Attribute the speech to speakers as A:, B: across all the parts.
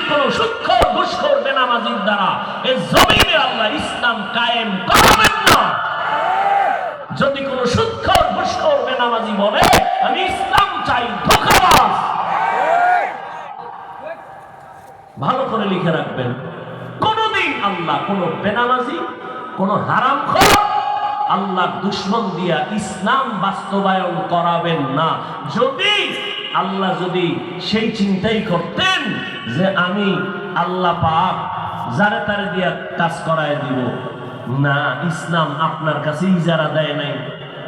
A: কোন সুৎখোর ঘুষখোর বেনামাজির দ্বারা এই জমিনে আল্লাহ ইসলাম কায়েম করবেন না। যদি কোন সুৎখোর ঘুষখোর বেনামাজি বলে আমি ইসলাম চাই, ধোঁকাবাজ। ভালো করে লিখে রাখবেন, কোনদিন আল্লাহ কোন বেনামাজি, কোন হারামখোর আল্লাহর দুশমন দিয়া ইসলাম বাস্তবায়ন করাবেন না। যদি আল্লাহ সেই চিন্তাই করতেন যে আমি আল্লাহ পাক যারে তারে দিয়া কাজ করায় দিব, না, ইসলাম আপনার কাছে ইজারা দেয় নাই।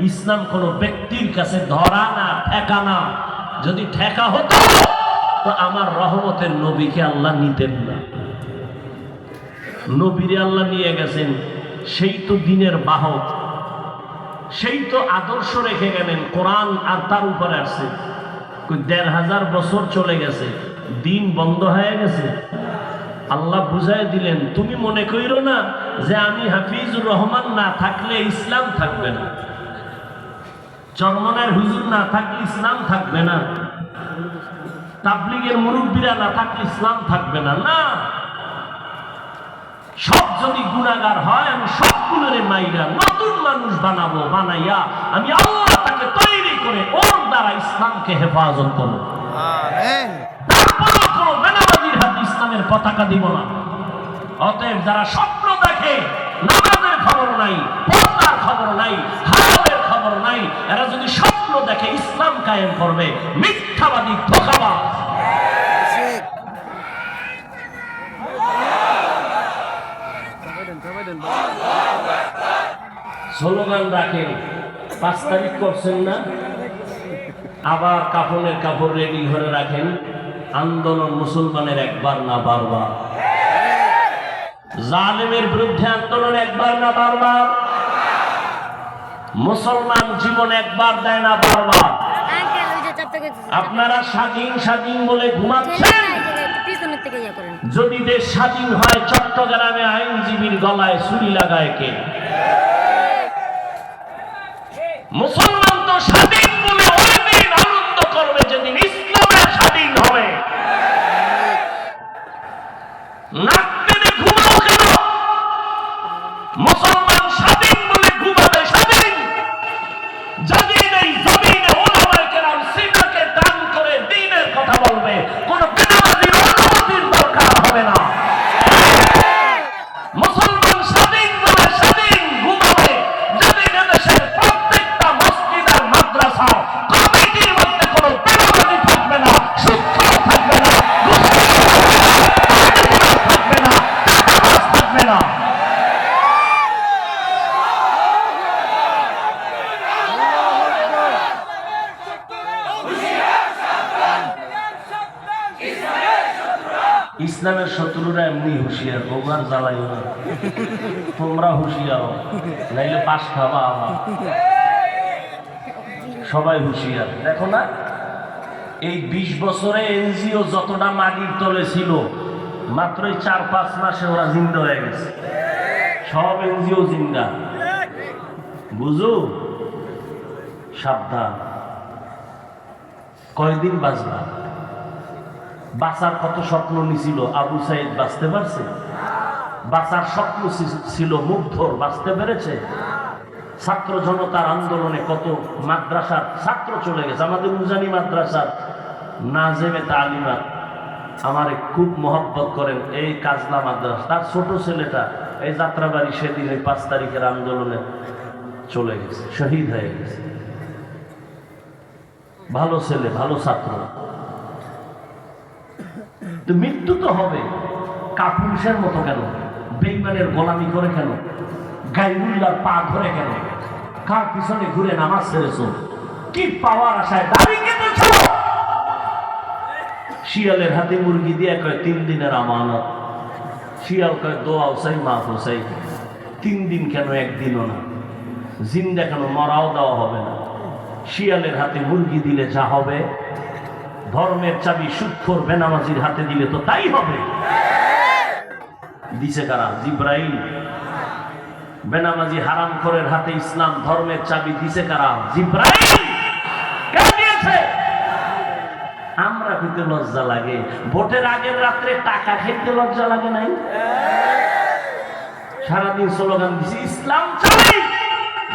A: ইসলাম কোন ব্যক্তির কাছে ধরা না, ঠেকা না। যদি ঠেকা হতো তো আমার রহমতের নবীকে আল্লাহ নিতেন না। নবীরে আল্লাহ নিয়ে গেছেন, সেই তো দিনের বাহক, সেই তো আদর্শ রেখে গেলেন। কোরআন আর তার উপরে আসছে, ১৫০০ বছর চলে গেছে, দিন বন্ধ হয়ে গেছে। আল্লাহ বুঝাই দিলেন, তুমি মনে কইরো না যে আমি হাফিজুর রহমান না থাকলে ইসলাম থাকবে না, চরমনার হুজুর না থাকলে ইসলাম থাকবে না, তাবলীগের মুরব্বীরা না থাকলে ইসলাম থাকবে না। না, সব যদি গুনাহগার হয় আমি সবগুলোরে মাইরা নতুন মানুষ বানাবো, বানাইয়া আমি আল্লাহ তাকে তৈরি করে ওর দ্বারা ইসলামকে হেফাজত করব। আমিন। তারপরও কোনো বেনামাজির হাতে ইসলামের পতাকা দিব না। অতএব যারা স্বপ্ন দেখে, নামাজের খবর নাই, পর্দার খবর নাই, হারামের খবর নাই, এরা যদি স্বপ্ন দেখে ইসলাম কায়েম করবে, মিথ্যাবাদী, ধোঁকাবাজ। স্লোগান রাখেন, ৫ তারিখ করছেন না, আবার কাফনের কাপড় রেডি করে রাখেন। আন্দোলন মুসলমানের একবার না বারবার, জালেমের বিরুদ্ধে আন্দোলন একবার না বারবার, মুসলমান জীবন একবার দেয় না বারবার। আপনারা স্বাধীন স্বাধীন বলে ঘুমাচ্ছেন। যদি দেশ স্বাধীন হয়, চট্টগ্রামে আইনজীবীর গলায় ছুরি লাগায় কে? মুসলমান তো স্বাধীন বলে ওই দিন আনন্দ করবে যেদিন ইসলামের স্বাধীন হবে। নাক টেনে ঘুমাও কেন? মুসলমান স্বাধীন বলে ঘুমাবে স্বাধীন। যেদিন এই জমিনে ওলামায়ে কেরাম সিনাকে দান করে দ্বীনের কথা বলবে, কোন বেনামাজির অনুমতির দরকার হবে না। মুসলমান স্বাধীন বলে স্বাধীন ঘুমাবে যেদিন এদেশের প্রত্যেকটা মসজিদ আর মাদ্রাসা কমিটির মধ্যে কোন বেনামাজি থাকবে না, সুৎখোর থাকবে না, থাকবে না, থাকবে না। ইসলামের শত্রুরা এমনি হুঁশিয়ার, ওভার জ্বালাইও না, তোমরা হুঁশিয়ার, নাইলে পাশ খাবা আবার। সবাই হুঁশিয়ার। দেখো না, এই ২০ বছরে এনজিও যতটা মাটির তলে ছিল, মাত্র ৪-৫ মাসে ওরা জিন্দা হয়ে গেছে। সব এনজিও জিন্দা। বুঝো, সাবধান, কয়দিন বাঁচবা? বাঁচার কত স্বপ্ন নিছিল, আবু সাইদ বাঁচতে পারছে? বাঁচার স্বপ্ন ছিল মুগ্ধর, বাঁচতে পেরেছে? ছাত্র জনতার আন্দোলনে কত মাদ্রাসার ছাত্র চলে গেছে। আমাদের উজানি মাদ্রাসার নাজেমে তালিমা আমারে খুব মহব্বত করেন, এই কাজলা মাদ্রাসা, তার ছোট ছেলেটা এই যাত্রাবাড়ি সেদিন এই ৫ তারিখের আন্দোলনে চলে গেছে, শহীদ হয়ে গেছে। ভালো ছেলে, ভালো ছাত্র। তো মৃত্যু তো হবে, কাপুরুষের মতো কেন? বেঈমানের গোলামি করে কেন? গায়রুল্লাহর পা ধরে কেন? কার পিছনে ঘুরে নামাজ ছেড়েছো? কি পাওয়ার আশায় দাড়ি কেটেছো? শিয়ালের হাতে মুরগি দিয়ে কয় ৩ দিনের আমানত। শিয়াল কয় দোয়াও চাই, মাফও চাই। ৩ দিন কেন, একদিনও না? জিন্দা কেন, মরাও দেওয়া হবে না। শিয়ালের হাতে মুরগি দিলে যা হবে, ধর্মের চাবি সুৎখোর বেনামাজির হাতে দিলে তো তাই হবে। দিছে কারা? জিব্রাইল। বেনামাজি হারামখোরের হাতে ইসলাম ধর্মের চাবি দিছে কারা? জিব্রাইল। কে দিয়েছে? আমরা কইতে লজ্জা লাগে, ভোটের আগের রাত্রে টাকা খাইতে লজ্জা লাগে নাই? সারাদিন স্লোগান দিছি ইসলাম চাই,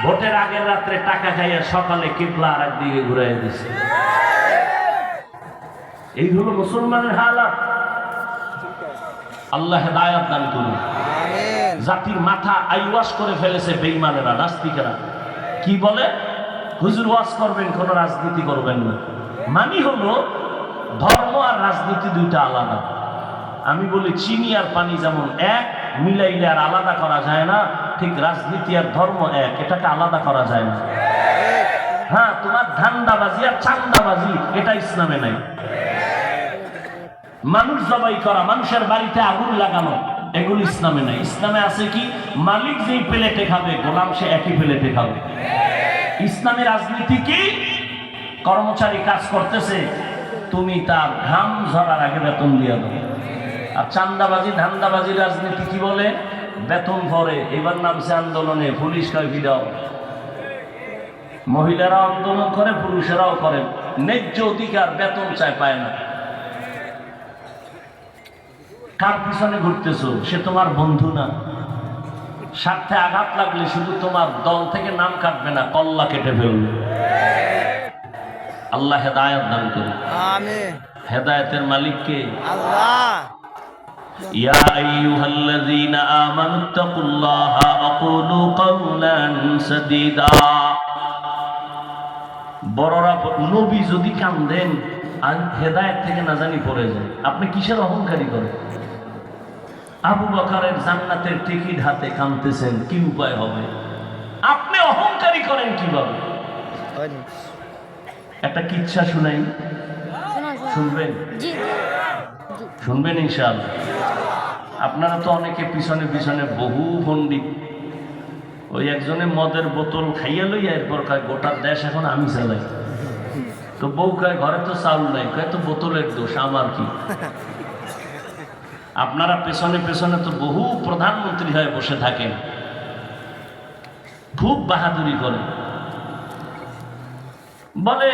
A: ভোটের আগের রাত্রে টাকা খাইয়া সকালে কিবলা আর একদিকে ঘুরাই দিছে। এই হলো মুসলমানের হালাত। আল্লাহ হেদায়েত দান করুন। জাতির মাথা আইওয়াশ করে ফেলেছে বেঈমানেরা, নাস্তিকেরা। কি বলে? হুজুর ওয়াজ করবেন, কোন রাজনীতি করবেন না। মানি হলো ধর্ম আর রাজনীতি দুইটা আলাদা। আমি বলি চিনি আর পানি যেমন এক, মিলাইলে আর আলাদা করা যায় না, ঠিক রাজনীতি আর ধর্ম এক, এটাকে আলাদা করা যায় না। হ্যাঁ, তোমার ধান্দাবাজি আর চান্দাবাজি এটা ইসলামে নাই। মানুষ জবাই করা, মানুষের বাড়িতে আগুন লাগানো, এগুলো ইসলামে নাই। ইসলামে আছে কি? মালিক যেই প্লেটে খাবে, গোলাম সে একই প্লেটে খাবে। ইসলামের রাজনীতি কি? কর্মচারী কাজ করতেছে, তুমি তার ঘাম ঝরার আগে বেতন দিয়ে দাও। আর চান্দাবাজি ধান্দাবাজি রাজনীতি কি বলে? বেতন পরে। এবার নামছে আন্দোলনে, পুলিশ কয় ফিরাও। মহিলারা আন্দোলন করে, পুরুষেরাও করে, ন্যায্য অধিকার, বেতন চায়, পায় না। কার পিছনে ঘুরতেছো? সে তোমার বন্ধু না। স্বার্থে আঘাত লাগলে শুধু তোমার দল থেকে নাম কাটবে না, কল্লা কেটে ফেলবে। আল্লাহ হেদায়েত দান করুন। আমিন। হেদায়েতের মালিক কে? আল্লাহ। ইয়া আইয়ুহাল্লাযীনা আমানুত্তাকুল্লাহা ওয়া কুলু কাওলান সাদীদা। বড়রা, নবী যদি কান্দেন আর হেদায়েত থেকে না জানি পড়ে যায়, আপনি কিসের অহংকারী করেন? আবু বকরের জান্নাতের টিকিট হাতে কাঁদতেছেন, কি উপায় হবে? আপনি অহংকারী করেন কিভাবে? একটা কিচ্ছা শুনাই, শুনবেন? শুনবেন ইনশাআল্লাহ। আপনারা তো অনেকে পিছনে পিছনে বহু পণ্ডিত। ওই একজনে মদের বোতল খাইয়া লইয়া এরপর কয় গোটা দেশ এখন আমি চালাই। তো বউ কয় ঘরে তো চাউল নাই, কয় তো বোতলের দোষ, আমার কি? আপনারা পেছনে পেছনে তো বহু প্রধানমন্ত্রী হয়ে বসে থাকেন, খুব বাহাদুরি করেন। বলে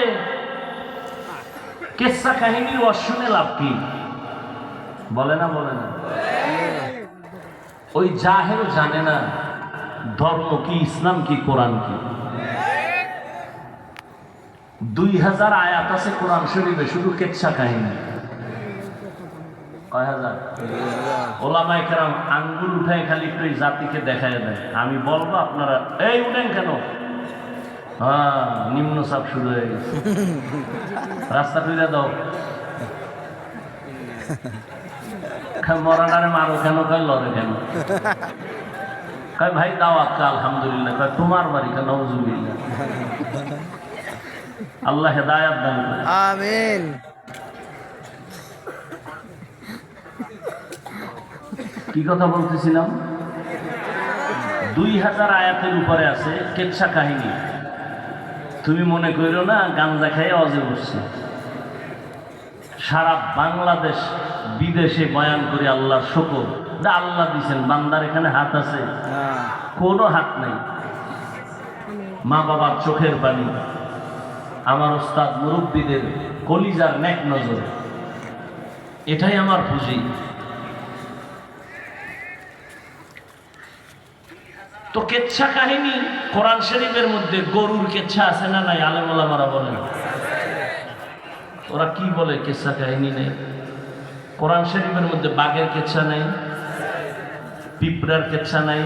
A: কেসা কাহিনীর অশুনে লাভ কি? বলে না, বলে না। ওই জাহেল জানে না ধর্ম কি, ইসলাম কি, কোরআন কি। 2000 আয়াত আছে কোরআন শরীফে, শুধু কেচ্ছা কাহিনী। কয় হাজার? ওলামায়ে কেরাম আঙ্গুল উঠায় খালি একটু এই জাতিকে দেখায় দেয়। আমি বলবো, আপনারা এই উঠেন কেন? হ্যাঁ, নিম্নচাপ শুরু হয়ে গেছে, রাস্তা ফিরে দাও। মরানারে মারো কেন? কয় লড়ে কেন? কয় ভাই দাওয়াত, আলহামদুলিল্লাহ। কয় তোমার বাড়ি? কেন? নাউজুবিল্লাহ। আল্লাহ হেদায়েত দান করুন। আমিন। কি কথা বলতেছিলাম? 2000 আয়াতের উপরে আছে কেচ্ছা কাহিনী। তুমি মনে করো না গাঞ্জা খাইয়ে অজে বসছে। সারা বাংলাদেশ বিদেশে বয়ান করে আল্লাহর শুকর, আল্লাহ দিছেন। বান্দার এখানে হাত আছে? কোনো হাত নাই। মা বাবার চোখের পানি, আমার ওস্তাদ মুরব্বীদের কলিজার নেক নজর, এটাই আমার পুঁজি। তো কেচ্ছা কাহিনী কোরআন শরীফের মধ্যে গরুর কেচ্ছা আছে না নাই? আলেম ওলামারা বলেন। ওরা কি বলে? কেচ্ছা কাহিনী নেই। কোরআন শরীফের মধ্যে বাঘের কেচ্ছা নাই, পিঁপড়ার কেচ্ছা নাই।